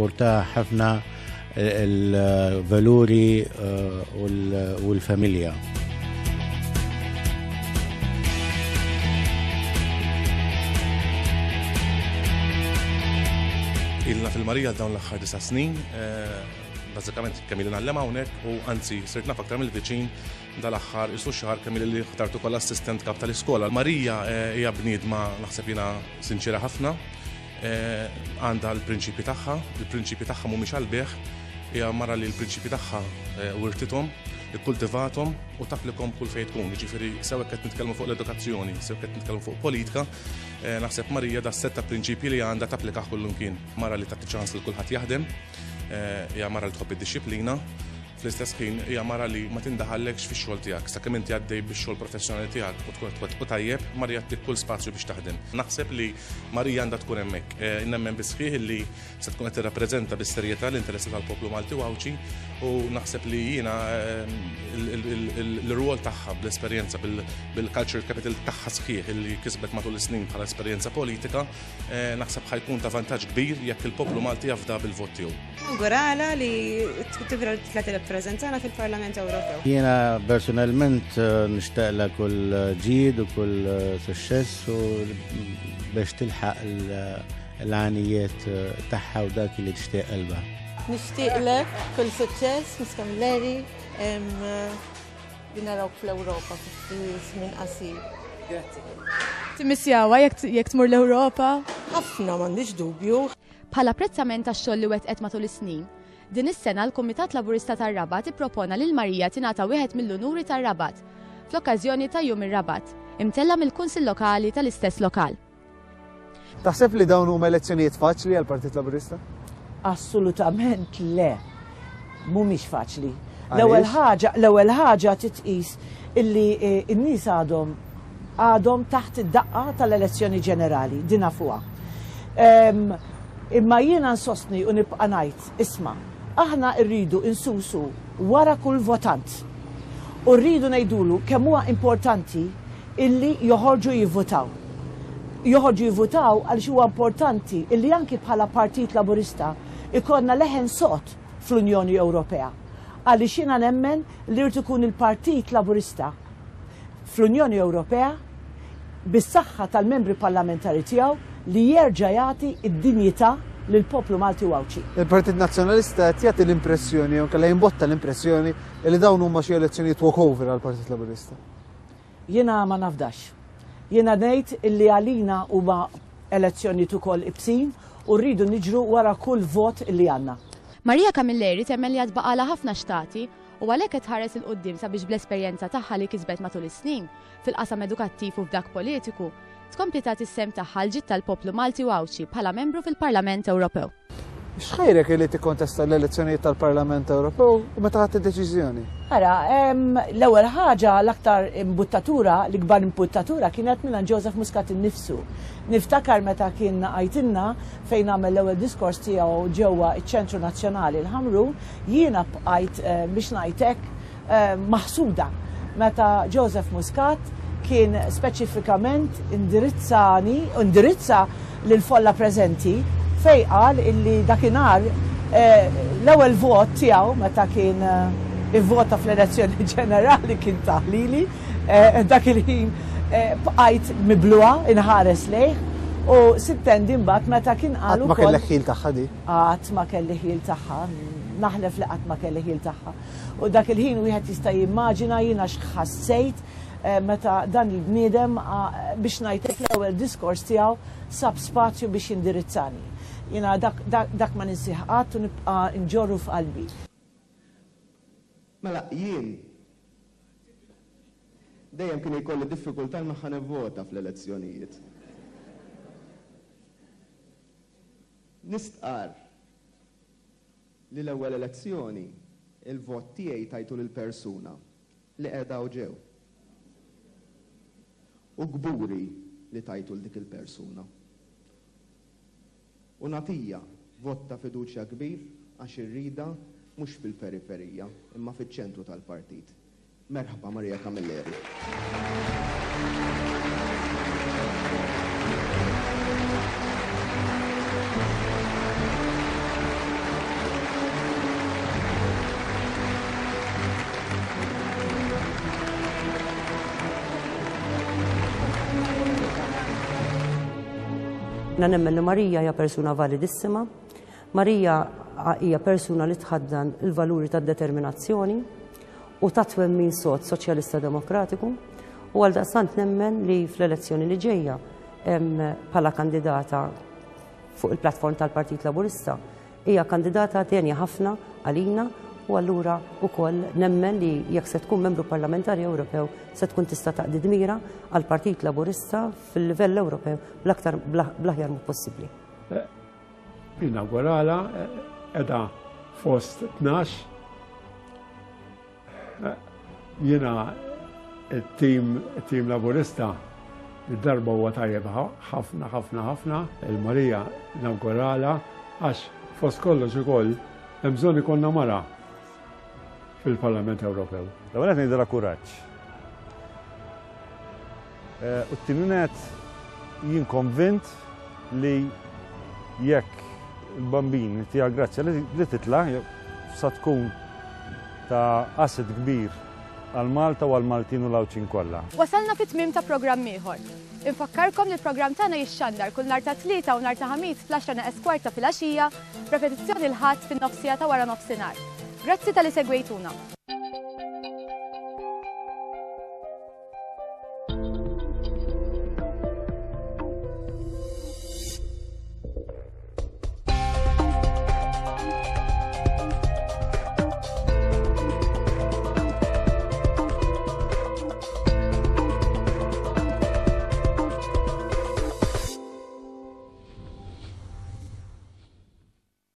importanti ħafna il-valuri wal-familja. Ilna fil-Marija dawn l-aħħar 9 snin, bażikament kemm ilna nallem hawnhekk u anzi sirt naf aktar mill-viċin dal-aħħar isu xahar kemm li ħtartu koll assistent kap tal-iskola. Marija hija bniedma naħseb jiena sinċira ħafna, għandha l-prinċipji tagħha, il-prinċipji tagħha mhumiex għalbieħ, hija mara li l-prinċipji tagħha wirtithom, ikkultivathom u taplikhom kull fejn tkun. Jiġifieri sew qed nitkellmu fuq l-edukazzjoni, sew qed nitkellmu fuq politika, naħseb Marija da setta prinċipji li għandha tapplikah kullimkien. Mara li tagħti ċans li kulħadd jaħdem, hija mara li tħobb id-disciplina, fl-istess ħin hija mara li ma tindaħallekx fix-xogħol tiegħek. Sakemm inti għaddej bix-xogħol professjonali tiegħek u tkun tajjeb, Marija ttik kull spazju biex taħdem. Naħseb li Marija għandha tkun hemmhekk. Nemmen bisħieħ li se tkun qed tirrappreżenta bis-serjetà l-interessi tal-poplu Malti Wawċi u naħseb li jiena l-rwol tagħha bl-esperjenza bil-culture capital tagħha sħiħ li kisbet matul is-snin bħala esperjenza politika, naħseb ħajkun ta' vantaġġ kbir jekk il-poplu Malti jafda bil-vot tiegħu. Awgurala li tibra tirrappreżentana fil-Parlament Ewropew. Jiena personalment nishtaqla kull ġid u kull suċċess u biex tilħaq l-għanijiet tagħha u dak li tixtieq qalbha. Nixtieqlek kull suċċess, Miss Camilleri, narawk fl-Ewropa f'żmien qasir. Grazzi. Timissjawa jekk tmur l-Ewropa? Ħafna m'għandix dubju. Bħala apprezzament tax-xogħol li wettqet matul is-snin, din is-sena l-Kumitat Laburista tar-Rabat ippropona lil Marija tingħata wieħed mill-unuri tar-Rabat fl-okkażjoni ta' Jum ir-Rabat, imtella mill-Kunsill Lokali tal-istess lokal. Taħseb li dawn huma elezzjonijiet faċli għall-Partit Laburista? Assolutament le. Mhumiex faċli. L-ewwel ħaġa titqis illi n-nies għadhom taħt id-daqqa tal-elezzjoni ġenerali, din nafuha. Imma jiena nsostni u nibqa' ngħid, isma' aħna rridu insusu wara kull votant u rridu ngħidulu kemm huwa importanti illi joħorġu jivvotaw. Joħorġu jivvotaw għaliex huwa importanti illi anki bħala Partit Laburista ikollna leħen sod fl-Unjoni Ewropea. Għaliex jiena nemmen li rrid ikun il-Partit Laburista fl-Unjoni Ewropea bis-saħħa tal-membri parlamentari tiegħu li jerġa' jagħti id-dinjità lill-poplu Malti Wawċi. Il-Partit Nazzjonalista qed jagħti l-impressjoni jew kellha jimbotta l-impressjoni li dawn huma xi elezzjonijiet walkover għall-Partit Laburista. Jiena ma nafdax. Jiena ngħid illi għalina huma elezzjonijiet ukoll ibsin u rridu niġru wara kull vot illi għandna. Marija Camilleri temmen li għadbaqala ħafna xtati u għalhekk qed tħares il-qudiem sabiex bl-esperjenza tagħha li kisbet matul is-snin fil-qasam edukattiv u f'dak politiku tkompli tagħti is-sem tagħha l-ġid tal-poplu Malti Wawċi bħala membru fil-Parlament Ewropew. X'ħejrek li tikkontesta l-elezzjonijiet tal-Parlament Ewropew u meta ħadd id-deċiżjoni? Ara, l-ewwel ħaġa l-aktar imbuttatura, l-ikbar imbuttatura kienet minn Joseph Muscat innifsu. Niftakar meta kien għajtinna fejn għamel l-ewwel diskors tiegħu ġewwa iċ-Ċentru Nazzjonali l-Ħamrun, jiena bqajt biex ngħidlek maħsuda meta Joseph Muscat kien speċifikament indirizza lill-folla preżenti fej qal illi dakinhar l-ewwel vot tiegħu meta kien ivvota fl-elezzjoni ġenerali kien taħlili, dak il-ħin bqajt mibluha inħares lejh u sittendi mbagħad meta kien qal ukoll. Ma kellek ħil tagħha di? Qatt ma kelli ħil tagħha, naħlef li qatt ma kelli ħil tagħha. U dak il-ħin wieħed jista' jimmaġina jiena x'ħassejt meta dan il-bniedem biex ngħidlek l-ewwel diskors tiegħu sab spazju biex indirizzani. Jiena dak ma ninsih qatt u nibqa' nġorru f'qalbi. Mela jien dejjem kien jkolli diffikultà ma ħa nivvota fl-elezzjonijiet. Nistqar li l-ewwel elezzjoni il-vot tiegħi tajtu lill-persuna li qiegħda ġew. U gburi li tajtu l-dik il-persuna. U natija vot ta' fiduċja kbir għax irrida mhux fil-periferija imma fiċ-ċentru tal-partit. Merħba Marija Camilleri. nemmen li Marija hija persuna validissima, Marija hija persuna li tħaddan il-valuri tad-determinazzjoni u ta' twemmin sod soċjalista demokratiku u għal daqstant nemmen li fl-elezzjoni li ġejja bħala kandidata fuq il-platform tal-Partit Laburista hija kandidata tenja ħafna għalina u allura wkoll nemmen li jekk se tkun membru parlamentari Ewropew se tkun tista' taqdi dmira għall Partit Laburista fil-livell Ewropew bl-aħjar mod possibbli. Inaugurala edha fost 12 jiena il-tim Laburista id-darba huwa tajjeb ħafna il-Marija inaugurala għax fost kollox ukoll hemm bżonn ikollna mara fil-Parlament Ewropew. L-ewwel qed ngħidilha kuraġġ. U t-tieni jien konvint li jekk il-bambin tiegħek grazzja li titla' sa tkun ta' asset kbir għal Malta u għal Maltin u l-Awċin kollha. Wasalna fit-tmiem ta' programm ieħor. Infakkarkom li l-programm tagħna jixxandar kull nhar ta' tlieta u nhar ta' ħamis fl-10:15 fil-għaxija, repetizzjoni l-ħadd fin-nofsija ta' wara nofsinhar. Grazzi tal-li segwejtuna.